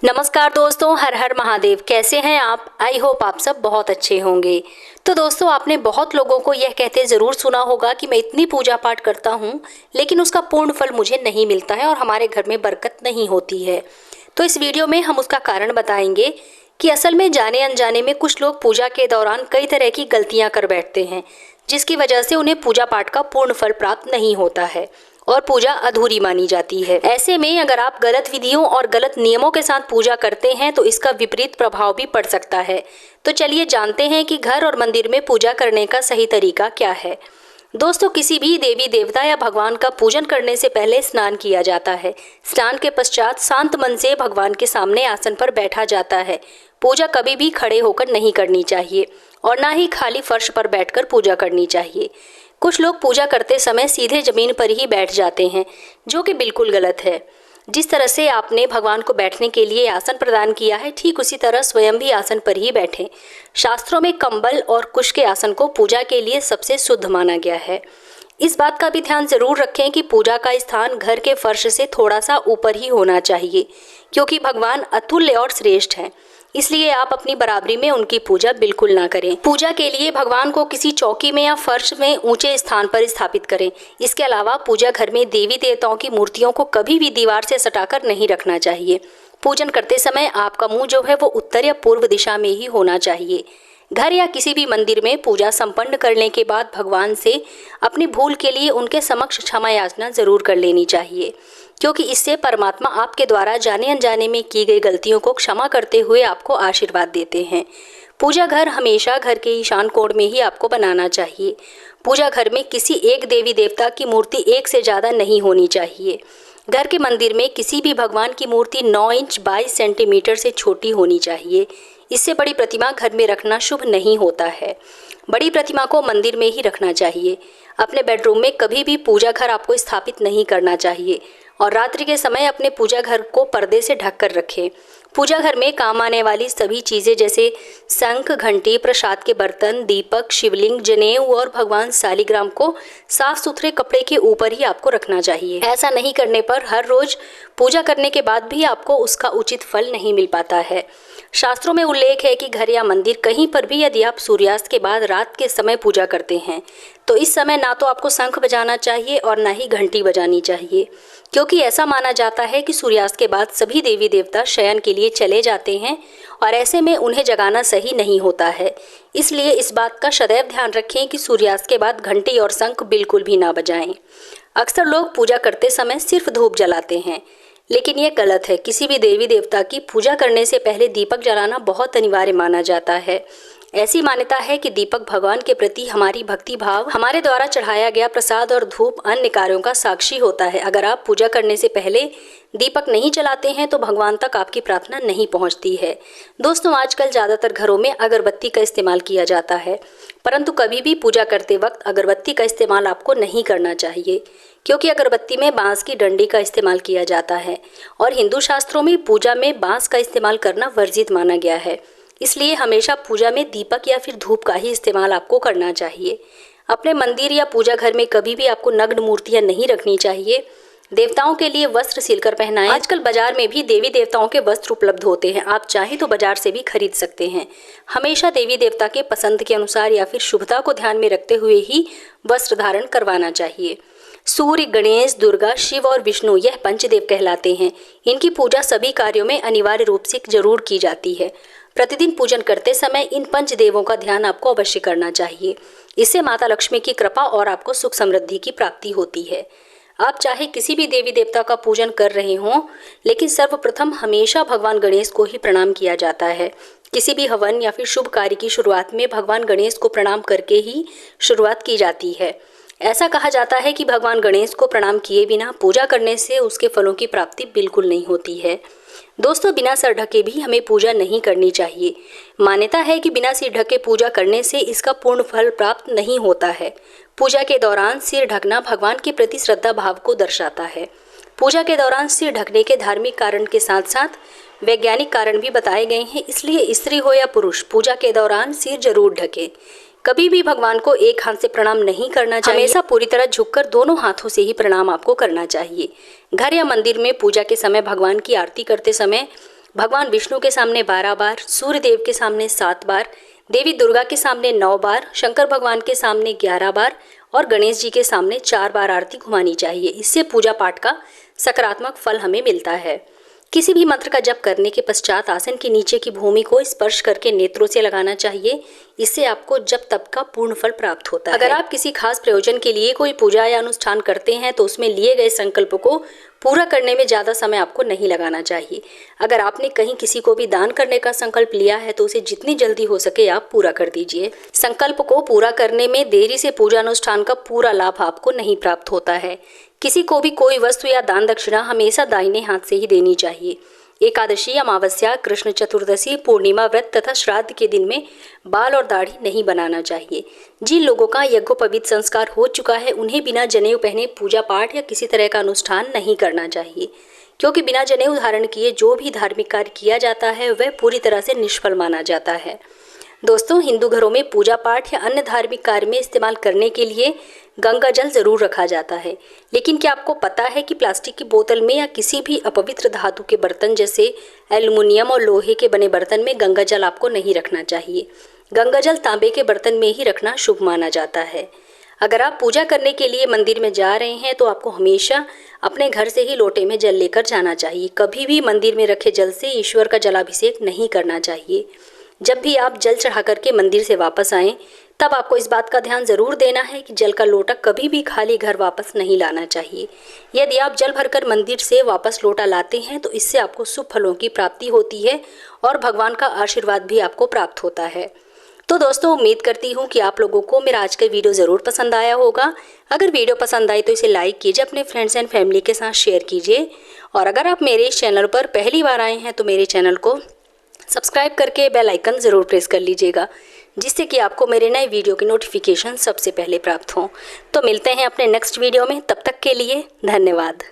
नमस्कार दोस्तों, हर हर महादेव। कैसे हैं आप? आई होप आप सब बहुत अच्छे होंगे। तो दोस्तों, आपने बहुत लोगों को यह कहते ज़रूर सुना होगा कि मैं इतनी पूजा पाठ करता हूँ लेकिन उसका पूर्ण फल मुझे नहीं मिलता है और हमारे घर में बरकत नहीं होती है। तो इस वीडियो में हम उसका कारण बताएंगे कि असल में जाने अनजाने में कुछ लोग पूजा के दौरान कई तरह की गलतियाँ कर बैठते हैं, जिसकी वजह से उन्हें पूजा पाठ का पूर्ण फल प्राप्त नहीं होता है और पूजा अधूरी मानी जाती है। ऐसे में अगर आप गलत विधियों और गलत नियमों के साथ पूजा करते हैं तो इसका विपरीत प्रभाव भी पड़ सकता है। तो चलिए जानते हैं कि घर और मंदिर में पूजा करने का सही तरीका क्या है। दोस्तों, किसी भी देवी देवता या भगवान का पूजन करने से पहले स्नान किया जाता है। स्नान के पश्चात शांत मन से भगवान के सामने आसन पर बैठा जाता है। पूजा कभी भी खड़े होकर नहीं करनी चाहिए और ना ही खाली फर्श पर बैठकर पूजा करनी चाहिए। कुछ लोग पूजा करते समय सीधे जमीन पर ही बैठ जाते हैं, जो कि बिल्कुल गलत है। जिस तरह से आपने भगवान को बैठने के लिए आसन प्रदान किया है, ठीक उसी तरह स्वयं भी आसन पर ही बैठें। शास्त्रों में कंबल और कुश के आसन को पूजा के लिए सबसे शुद्ध माना गया है। इस बात का भी ध्यान जरूर रखें कि पूजा का स्थान घर के फर्श से थोड़ा सा ऊपर ही होना चाहिए, क्योंकि भगवान अतुल्य और श्रेष्ठ हैं। इसलिए आप अपनी बराबरी में उनकी पूजा बिल्कुल ना करें। पूजा के लिए भगवान को किसी चौकी में या फर्श में ऊंचे स्थान पर स्थापित करें। इसके अलावा पूजा घर में देवी देवताओं की मूर्तियों को कभी भी दीवार से सटाकर नहीं रखना चाहिए। पूजन करते समय आपका मुंह जो है वो उत्तर या पूर्व दिशा में ही होना चाहिए। घर या किसी भी मंदिर में पूजा संपन्न करने के बाद भगवान से अपनी भूल के लिए उनके समक्ष क्षमा याचना जरूर कर लेनी चाहिए, क्योंकि इससे परमात्मा आपके द्वारा जाने अनजाने में की गई गलतियों को क्षमा करते हुए आपको आशीर्वाद देते हैं। पूजा घर हमेशा घर के ईशान कोण में ही आपको बनाना चाहिए। पूजा घर में किसी एक देवी देवता की मूर्ति एक से ज़्यादा नहीं होनी चाहिए। घर के मंदिर में किसी भी भगवान की मूर्ति 9 इंच 22 सेंटीमीटर से छोटी होनी चाहिए। इससे बड़ी प्रतिमा घर में रखना शुभ नहीं होता है। बड़ी प्रतिमा को मंदिर में ही रखना चाहिए। अपने बेडरूम में कभी भी पूजा घर आपको स्थापित नहीं करना चाहिए और रात्रि के समय अपने पूजा घर को पर्दे से ढककर रखें। पूजा घर में काम आने वाली सभी चीज़ें जैसे शंख, घंटी, प्रसाद के बर्तन, दीपक, शिवलिंग, जनेऊ और भगवान शालिग्राम को साफ सुथरे कपड़े के ऊपर ही आपको रखना चाहिए। ऐसा नहीं करने पर हर रोज पूजा करने के बाद भी आपको उसका उचित फल नहीं मिल पाता है। शास्त्रों में उल्लेख है कि घर या मंदिर कहीं पर भी यदि आप सूर्यास्त के बाद रात के समय पूजा करते हैं तो इस समय ना तो आपको शंख बजाना चाहिए और ना ही घंटी बजानी चाहिए, क्योंकि ऐसा माना जाता है कि सूर्यास्त के बाद सभी देवी देवता शयन के लिए चले जाते हैं और ऐसे में उन्हें जगाना सही नहीं होता है। इसलिए इस बात का सदैव ध्यान रखें कि सूर्यास्त के बाद घंटी और शंख बिल्कुल भी ना बजाएं। अक्सर लोग पूजा करते समय सिर्फ धूप जलाते हैं, लेकिन ये गलत है। किसी भी देवी देवता की पूजा करने से पहले दीपक जलाना बहुत अनिवार्य माना जाता है। ऐसी मान्यता है कि दीपक भगवान के प्रति हमारी भक्ति भाव, हमारे द्वारा चढ़ाया गया प्रसाद और धूप अन्य कार्यों का साक्षी होता है। अगर आप पूजा करने से पहले दीपक नहीं जलाते हैं तो भगवान तक आपकी प्रार्थना नहीं पहुंचती है। दोस्तों, आजकल ज़्यादातर घरों में अगरबत्ती का इस्तेमाल किया जाता है, परंतु कभी भी पूजा करते वक्त अगरबत्ती का इस्तेमाल आपको नहीं करना चाहिए, क्योंकि अगरबत्ती में बांस की डंडी का इस्तेमाल किया जाता है और हिंदू शास्त्रों में पूजा में बांस का इस्तेमाल करना वर्जित माना गया है। इसलिए हमेशा पूजा में दीपक या फिर धूप का ही इस्तेमाल आपको करना चाहिए। अपने मंदिर या पूजा घर में कभी भी आपको नग्न मूर्तियां नहीं रखनी चाहिए। देवताओं के लिए वस्त्र सिलकर पहनाएं। आजकल बाजार में भी देवी देवताओं के वस्त्र उपलब्ध होते हैं, आप चाहें तो बाजार से भी खरीद सकते हैं। हमेशा देवी देवता के पसंद के अनुसार या फिर शुभता को ध्यान में रखते हुए ही वस्त्र धारण करवाना चाहिए। सूर्य, गणेश, दुर्गा, शिव और विष्णु यह पंचदेव कहलाते हैं। इनकी पूजा सभी कार्यों में अनिवार्य रूप से जरूर की जाती है। प्रतिदिन पूजन करते समय इन पंचदेवों का ध्यान आपको अवश्य करना चाहिए। इससे माता लक्ष्मी की कृपा और आपको सुख समृद्धि की प्राप्ति होती है। आप चाहे किसी भी देवी देवता का पूजन कर रहे हों, लेकिन सर्वप्रथम हमेशा भगवान गणेश को ही प्रणाम किया जाता है। किसी भी हवन या फिर शुभ कार्य की शुरुआत में भगवान गणेश को प्रणाम करके ही शुरुआत की जाती है। ऐसा कहा जाता है कि भगवान गणेश को प्रणाम किए बिना पूजा करने से उसके फलों की प्राप्ति बिल्कुल नहीं होती है। दोस्तों, बिना सर ढके भी हमें पूजा नहीं करनी चाहिए। मान्यता है कि बिना सिर ढके पूजा करने से इसका पूर्ण फल प्राप्त नहीं होता है। पूजा के दौरान सिर ढकना भगवान के प्रति श्रद्धा भाव को दर्शाता है। पूजा के दौरान सिर ढकने के धार्मिक कारण के साथ साथ वैज्ञानिक कारण भी बताए गए हैं। इसलिए स्त्री हो या पुरुष पूजा के दौरान सिर जरूर ढके। कभी भी भगवान को एक हाथ से प्रणाम नहीं करना चाहिए। हमेशा पूरी तरह झुककर दोनों हाथों से ही प्रणाम आपको करना चाहिए। घर या मंदिर में पूजा के समय भगवान की आरती करते समय भगवान विष्णु के सामने 12 बार, सूर्य देव के सामने 7 बार, देवी दुर्गा के सामने 9 बार, शंकर भगवान के सामने 11 बार और गणेश जी के सामने 4 बार आरती घुमानी चाहिए। इससे पूजा पाठ का सकारात्मक फल हमें मिलता है। किसी भी मंत्र का जप करने के पश्चात आसन के नीचे की भूमि को स्पर्श करके नेत्रों से लगाना चाहिए। इससे आपको जप तप का पूर्ण फल प्राप्त होता है। अगर आप किसी खास प्रयोजन के लिए कोई पूजा या अनुष्ठान करते हैं तो उसमें लिए गए संकल्प को पूरा करने में ज़्यादा समय आपको नहीं लगाना चाहिए। अगर आपने कहीं किसी को भी दान करने का संकल्प लिया है तो उसे जितनी जल्दी हो सके आप पूरा कर दीजिए। संकल्प को पूरा करने में देरी से पूजा अनुष्ठान का पूरा लाभ आपको नहीं प्राप्त होता है। किसी को भी कोई वस्तु या दान दक्षिणा हमेशा दाहिने हाथ से ही देनी चाहिए। एकादशी, अमावस्या, कृष्ण चतुर्दशी, पूर्णिमा व्रत तथा श्राद्ध के दिन में बाल और दाढ़ी नहीं बनाना चाहिए। जिन लोगों का यज्ञोपवीत संस्कार हो चुका है उन्हें बिना जनेऊ पहने पूजा पाठ या किसी तरह का अनुष्ठान नहीं करना चाहिए, क्योंकि बिना जनेऊ धारण किए जो भी धार्मिक कार्य किया जाता है वह पूरी तरह से निष्फल माना जाता है। दोस्तों, हिंदू घरों में पूजा पाठ या अन्य धार्मिक कार्य में इस्तेमाल करने के लिए गंगा जल जरूर रखा जाता है, लेकिन क्या आपको पता है कि प्लास्टिक की बोतल में या किसी भी अपवित्र धातु के बर्तन जैसे एल्युमिनियम और लोहे के बने बर्तन में गंगा जल आपको नहीं रखना चाहिए। गंगा जल तांबे के बर्तन में ही रखना शुभ माना जाता है। अगर आप पूजा करने के लिए मंदिर में जा रहे हैं तो आपको हमेशा अपने घर से ही लोटे में जल लेकर जाना चाहिए। कभी भी मंदिर में रखे जल से ईश्वर का जलाभिषेक नहीं करना चाहिए। जब भी आप जल चढ़ा करके मंदिर से वापस आएं तब आपको इस बात का ध्यान ज़रूर देना है कि जल का लोटा कभी भी खाली घर वापस नहीं लाना चाहिए। यदि आप जल भरकर मंदिर से वापस लोटा लाते हैं तो इससे आपको शुभ फलों की प्राप्ति होती है और भगवान का आशीर्वाद भी आपको प्राप्त होता है। तो दोस्तों, उम्मीद करती हूँ कि आप लोगों को मेरा आज का वीडियो ज़रूर पसंद आया होगा। अगर वीडियो पसंद आई तो इसे लाइक कीजिए, अपने फ्रेंड्स एंड फैमिली के साथ शेयर कीजिए और अगर आप मेरे इस चैनल पर पहली बार आए हैं तो मेरे चैनल को सब्सक्राइब करके बेल आइकन ज़रूर प्रेस कर लीजिएगा, जिससे कि आपको मेरे नए वीडियो की नोटिफिकेशन सबसे पहले प्राप्त हो। तो मिलते हैं अपने नेक्स्ट वीडियो में, तब तक के लिए धन्यवाद।